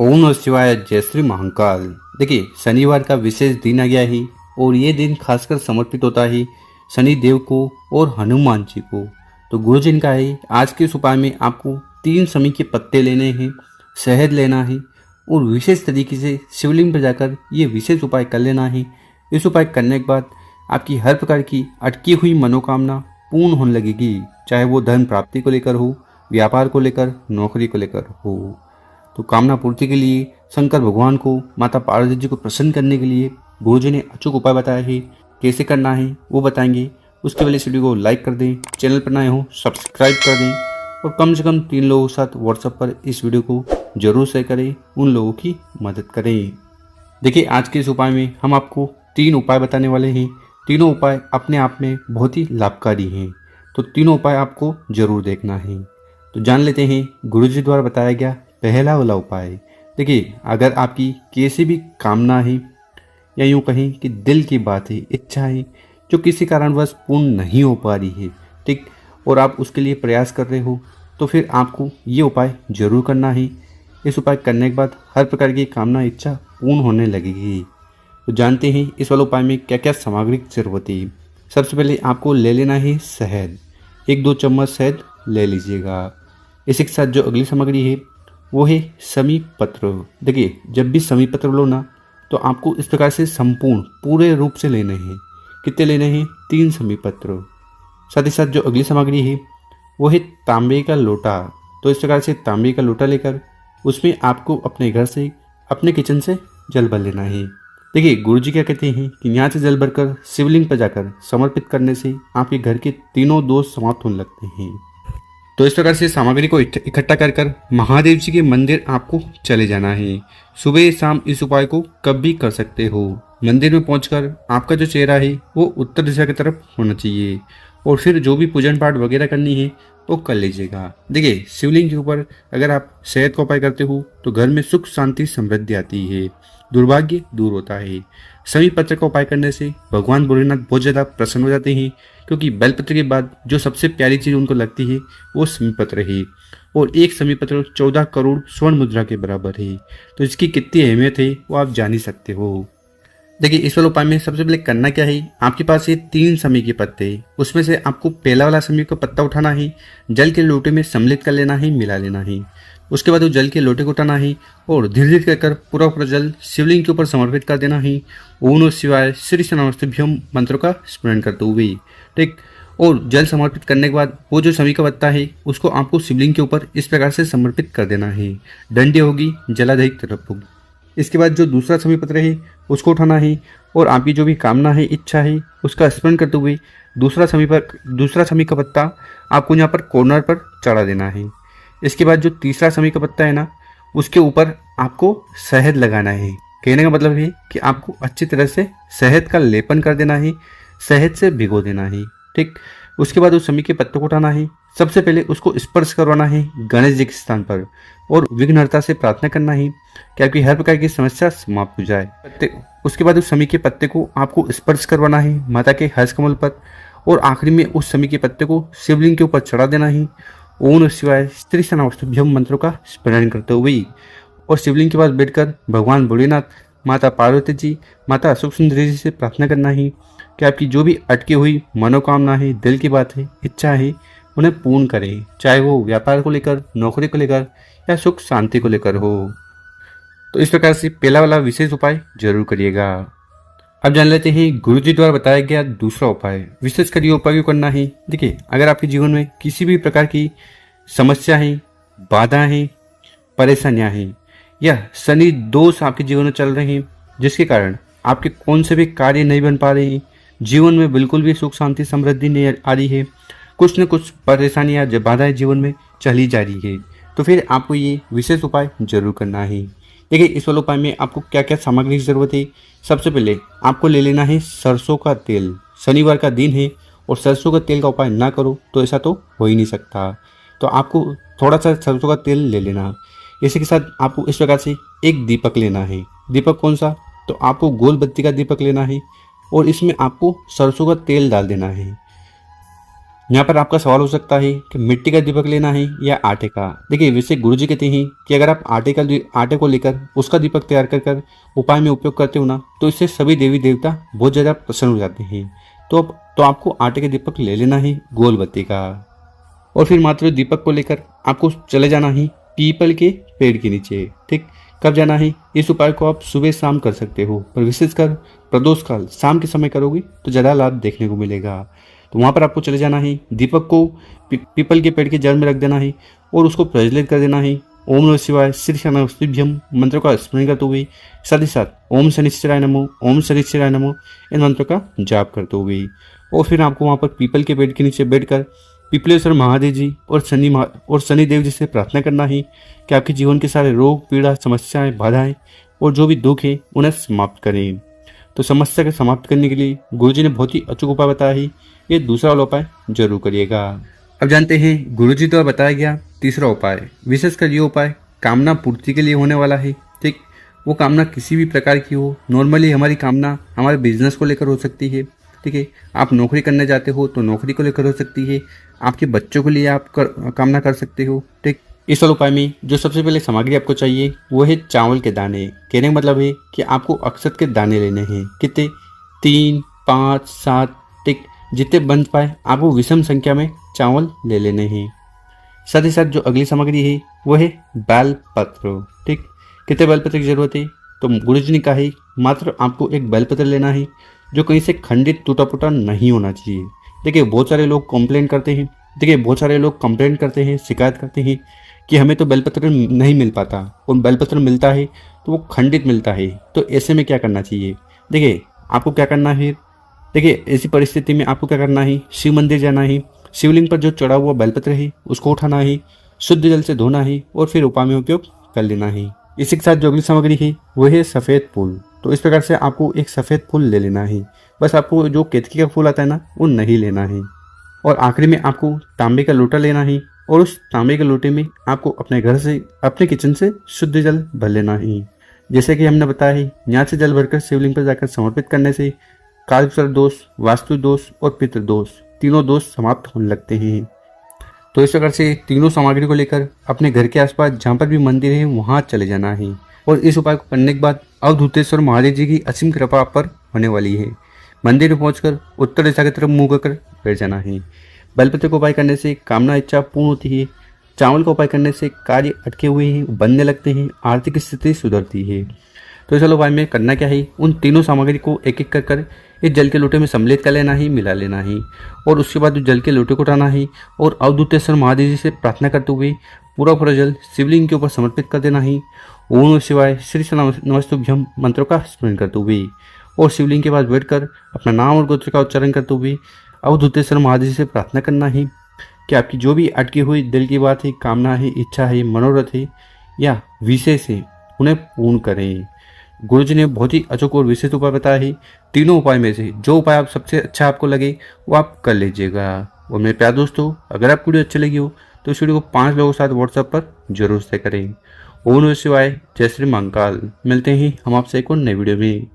ओम नमः शिवाय, जय श्री महाकाल। देखिए, शनिवार का विशेष दिन आ गया है और ये दिन खासकर समर्पित होता है शनि देव को और हनुमान जी को। तो गुरुजन का है, आज के इस उपाय में आपको 3 शमी के पत्ते लेने हैं, शहद लेना है और विशेष तरीके से शिवलिंग पर जाकर ये विशेष उपाय कर लेना है। इस उपाय करने के बाद आपकी हर प्रकार की अटकी हुई मनोकामना पूर्ण होने लगेगी, चाहे वो धन प्राप्ति को लेकर हो, व्यापार को लेकर, नौकरी को लेकर हो। तो कामना पूर्ति के लिए शंकर भगवान को, माता पार्वती जी को प्रसन्न करने के लिए गुरुजी ने अचूक उपाय बताया है। कैसे करना है वो बताएंगे। उसके पहले इस वीडियो को लाइक कर दें, चैनल पर नए हो सब्सक्राइब कर दें और कम से कम 3 लोगों के साथ व्हाट्सएप पर इस वीडियो को जरूर शेयर करें, उन लोगों की मदद करें। देखिए, आज के इस उपाय में हम आपको 3 उपाय बताने वाले हैं। तीनों उपाय अपने आप में बहुत ही लाभकारी हैं, तो तीनों उपाय आपको जरूर देखना है। तो जान लेते हैं गुरुजी द्वारा बताया गया पहला वाला उपाय। देखिए, अगर आपकी कैसी भी कामना है या यूँ कहें कि दिल की बात है, इच्छा है जो किसी कारणवश पूर्ण नहीं हो पा रही है, ठीक, और आप उसके लिए प्रयास कर रहे हो, तो फिर आपको ये उपाय जरूर करना है। इस उपाय करने के बाद हर प्रकार की कामना इच्छा पूर्ण होने लगेगी। तो जानते हैं इस वाले उपाय में क्या क्या सामग्री की जरूरत है। सबसे पहले आपको ले लेना है शहद। 1-2 चम्मच शहद ले लीजिएगा। इसी के साथ जो अगली सामग्री है वो है शमी पत्र। देखिए, जब भी शमी पत्र लो ना, तो आपको इस प्रकार से संपूर्ण पूरे रूप से लेने हैं। कितने लेने हैं? 3 शमी पत्र। साथ ही साथ जो अगली सामग्री है वो है तांबे का लोटा। तो इस प्रकार से तांबे का लोटा लेकर उसमें आपको अपने घर से, अपने किचन से जल भर लेना है। देखिए, गुरुजी क्या कहते हैं कि यहाँ से जल भरकर शिवलिंग पर जाकर समर्पित करने से आपके घर के तीनों दोष समाप्त होने लगते हैं। तो इस प्रकार से सामग्री को इकट्ठा कर महादेव जी के मंदिर आपको चले जाना है। सुबह शाम इस उपाय को कब भी कर सकते हो। मंदिर में पहुंचकर आपका जो चेहरा है वो उत्तर दिशा की तरफ होना चाहिए और फिर जो भी पूजन पाठ वगैरह करनी है वो कर लीजिएगा। देखिए, शिवलिंग के ऊपर अगर आप शहद का उपाय करते हो तो घर में सुख शांति समृद्धि आती है, दुर्भाग्य दूर होता है। शमी पत्र का उपाय करने से भगवान भोलेनाथ बहुत ज़्यादा प्रसन्न हो जाते हैं, क्योंकि बेलपत्र के बाद जो सबसे प्यारी चीज़ उनको लगती है वो शमी पत्र है और एक शमी पत्र 14 करोड़ स्वर्ण मुद्रा के बराबर है। तो इसकी कितनी अहमियत है वो आप जान ही सकते हो। देखिए, इस वाले उपाय में सबसे पहले करना क्या है, आपके पास ये 3 शमी के पत्ते, उसमें से आपको पहला वाला शमी का पत्ता उठाना है, जल के लोटे में सम्मिलित कर लेना है, मिला लेना है। उसके बाद वो जल के लोटे को उठाना है और धीरे धीरे कर पूरा जल शिवलिंग के ऊपर समर्पित कर देना है। ओम नमः शिवाय, श्री नमस्तुभ्यम मंत्रों का स्मरण करते हुए, ठीक। और जल समर्पित करने के बाद वो जो शमी का पत्ता है उसको आपको शिवलिंग के ऊपर इस प्रकार से समर्पित कर देना है। डंडी होगी, जलाधारी तरफ होगी। इसके बाद जो दूसरा शमी पत्र है उसको उठाना है और आपकी जो भी कामना है, इच्छा है, उसका स्मरण करते हुए दूसरा शमी का पत्ता आपको यहाँ पर कॉर्नर पर चढ़ा देना है। इसके बाद जो तीसरा शमी का पत्ता है ना, उसके ऊपर आपको शहद लगाना है। कहने का मतलब है कि आपको अच्छी तरह से शहद का लेपन कर देना है, शहद से भिगो देना है, ठीक। उसके बाद उस शमी के पत्ते को उठाना है। सबसे पहले उसको स्पर्श करवाना है गणेश जी के स्थान पर और विघ्नहर्ता से प्रार्थना करना है कि आपकी हर प्रकार की समस्या समाप्त हो जाए। उसके बाद उस शमी के पत्ते को आपको स्पर्श करवाना है माता के हस्त कमल पर और आखिरी में उस शमी के पत्ते को शिवलिंग के ऊपर चढ़ा देना है। ओम नमः शिवाय, श्री नमस्तुभ्यम मंत्रों का स्मरण करते हुए और शिवलिंग के पास बैठकर भगवान भोलेनाथ, माता पार्वती जी, माता अशोक सुंदरी जी से प्रार्थना करना है कि आपकी जो भी अटकी हुई मनोकामना है, दिल की बात है, इच्छा है, उन्हें पूर्ण करें, चाहे वो व्यापार को लेकर, नौकरी को लेकर या सुख शांति को लेकर हो। तो इस प्रकार से पहला वाला विशेष उपाय जरूर करिएगा। अब जान लेते हैं गुरुजी द्वारा बताया गया दूसरा उपाय। विशेषकर ये उपाय क्यों करना है। देखिए, अगर आपके जीवन में किसी भी प्रकार की समस्या है, बाधा है, परेशानियां हैं या शनि दोष आपके जीवन में चल रहे हैं, जिसके कारण आपके कौन से भी कार्य नहीं बन पा रहे हैं, जीवन में बिल्कुल भी सुख शांति समृद्धि नहीं आ रही है, कुछ न कुछ परेशानियां या बाधाएं जीवन में चली जा रही है, तो फिर आपको ये विशेष उपाय जरूर करना है। देखिए, इस वाले उपाय में आपको क्या क्या सामग्री की जरूरत है। सबसे पहले आपको ले लेना है सरसों का तेल। शनिवार का दिन है और सरसों का तेल का उपाय ना करो तो ऐसा तो हो ही नहीं सकता। तो आपको थोड़ा सा सरसों का तेल ले लेना। इसी के साथ आपको इस प्रकार से एक दीपक लेना है। दीपक कौन सा? तो आपको गोल बत्ती का दीपक लेना है और इसमें आपको सरसों का तेल डाल देना है। यहाँ पर आपका सवाल हो सकता है कि मिट्टी का दीपक लेना है या आटे का। देखिए वैसे गुरुजी कहते हैं कि अगर आप आटे को लेकर उसका दीपक तैयार कर कर उपाय में उपयोग करते हो ना, तो इससे सभी देवी देवता बहुत ज़्यादा प्रसन्न हो जाते हैं। तो आपको आटे के दीपक ले लेना है गोल बत्ती का, और फिर मात्र दीपक को लेकर आपको चले जाना है पीपल के पेड़ के नीचे। ठीक, कब जाना है? इस उपाय को आप सुबह शाम कर सकते हो, पर विशेषकर प्रदोष काल शाम के समय करोगे तो ज़्यादा लाभ देखने को मिलेगा। तो वहाँ पर आपको चले जाना है, दीपक को पीपल के पेड़ की जड़ में रख देना है और उसको प्रज्वलित कर देना है। ओम नमः शिवाय श्री शनस्तिभ्यम मंत्र का स्मरण करते हुए, साथ ही साथ ओम शनिश्चराय नमो, ओम शनिश्चराय नमो इन मंत्र का जाप करते हुए, और फिर आपको वहाँ पर पीपल के पेड़ के नीचे बैठकर पिपलेश्वर महादेव जी और शनि देव जी से प्रार्थना करना है कि आपके जीवन के सारे रोग पीड़ा समस्याएं बाधाएं और जो भी दुख है उन्हें समाप्त करें। तो समस्या को समाप्त करने के लिए गुरुजी ने बहुत ही अचूक उपाय बताया है, ये दूसरा वाला उपाय जरूर करिएगा। अब जानते हैं गुरुजी द्वारा बताया गया तीसरा उपाय। विशेषकर ये उपाय कामना पूर्ति के लिए होने वाला है। ठीक, वो कामना किसी भी प्रकार की हो। नॉर्मली हमारी कामना हमारे बिजनेस को लेकर हो सकती है। ठीक है, आप नौकरी करने जाते हो तो नौकरी को लेकर हो सकती है, आपके बच्चों के लिए आप कामना कर सकते हो। ठीक, इस वाले उपाय में जो सबसे पहले सामग्री आपको चाहिए वो है चावल के दाने। कहने का मतलब है कि आपको अक्षत के दाने लेने हैं। कितने? 3, 5, 7, ठीक, जितने बन पाए आपको विषम संख्या में चावल ले लेने हैं। साथ ही साथ जो अगली सामग्री है वो है बेल पत्र। ठीक, कितने बेल पत्र की जरूरत है? तो गुरुजी ने कहा है मात्र आपको एक बेल पत्र लेना है जो कहीं से खंडित टूटा फूटा नहीं होना चाहिए। देखिए बहुत सारे लोग कंप्लेंट करते हैं, शिकायत करते हैं कि हमें तो बेलपत्र नहीं मिल पाता, और बेलपत्र मिलता है तो वो खंडित मिलता है। तो ऐसे में क्या करना चाहिए? देखिए आपको क्या करना है, देखिए ऐसी परिस्थिति में आपको क्या करना है, शिव मंदिर जाना है, शिवलिंग पर जो चढ़ा हुआ बेलपत्र है उसको उठाना है, शुद्ध जल से धोना है और फिर उपाय में उपयोग कर लेना है। इसी के साथ जो अगली सामग्री है वो है सफ़ेद फूल। तो इस प्रकार से आपको एक सफ़ेद फूल ले लेना है। बस आपको जो केतकी का फूल आता है ना वो नहीं लेना है। और आखिरी में आपको तांबे का लोटा लेना है, और उस तांबे के लोटे में आपको अपने घर से, अपने किचन से शुद्ध जल भर लेना है। जैसे कि हमने बताया है, यहाँ से जल भरकर शिवलिंग पर जाकर समर्पित करने से कालसर्प दोष, वास्तु दोष और पितृ दोष, तीनों दोष समाप्त होने लगते हैं। तो इस प्रकार से तीनों सामग्री को लेकर अपने घर के आसपास जहाँ पर भी मंदिर है वहाँ चले जाना है, और इस उपाय को करने के बाद अवधूतेश्वर महादेव जी की असीम कृपा आप पर होने वाली है। मंदिर में पहुंचकर उत्तर दिशा की तरफ मुंह कर बैठ जाना है। बेलपत्र का उपाय करने से कामना इच्छा पूर्ण होती है। चावल का उपाय करने से कार्य अटके हुए हैं बनने लगते हैं, आर्थिक स्थिति सुधरती है। तो इस उपाय में करना क्या है, उन तीनों सामग्री को एक एक कर इस जल के लोटे में सम्मिलित कर लेना है, मिला लेना है, और उसके बाद जल के लोटे को उठाना है और अवधूतेश्वर महादेव जी से प्रार्थना करते हुए पूरा जल शिवलिंग के ऊपर समर्पित कर देना है। ओम नमः शिवाय श्री नमस्तुभ्यम मंत्रों का स्मरण करते हुए और शिवलिंग के पास बैठकर अपना नाम और गोत्र का उच्चारण करते हुए अवधूतेश्वर महादेव जी से प्रार्थना करना है कि आपकी जो भी अटकी हुई दिल की बात है, कामना है, इच्छा है, मनोरथ है या विशेष है, उन्हें पूर्ण करें। गुरुजी ने बहुत ही अचूक और विशेष उपाय बताया है। तीनों उपाय में से जो उपाय आप सबसे अच्छा आपको लगे वो आप कर लीजिएगा। और मेरे प्यारे दोस्तों, अगर आपको वीडियो अच्छी लगी हो तो इस वीडियो को 5 लोगों के साथ व्हाट्सएप पर जरूर शेयर करें। ओम नमः शिवाय, जय श्री महाकाल। मिलते हैं हम आपसे एक और नई वीडियो में।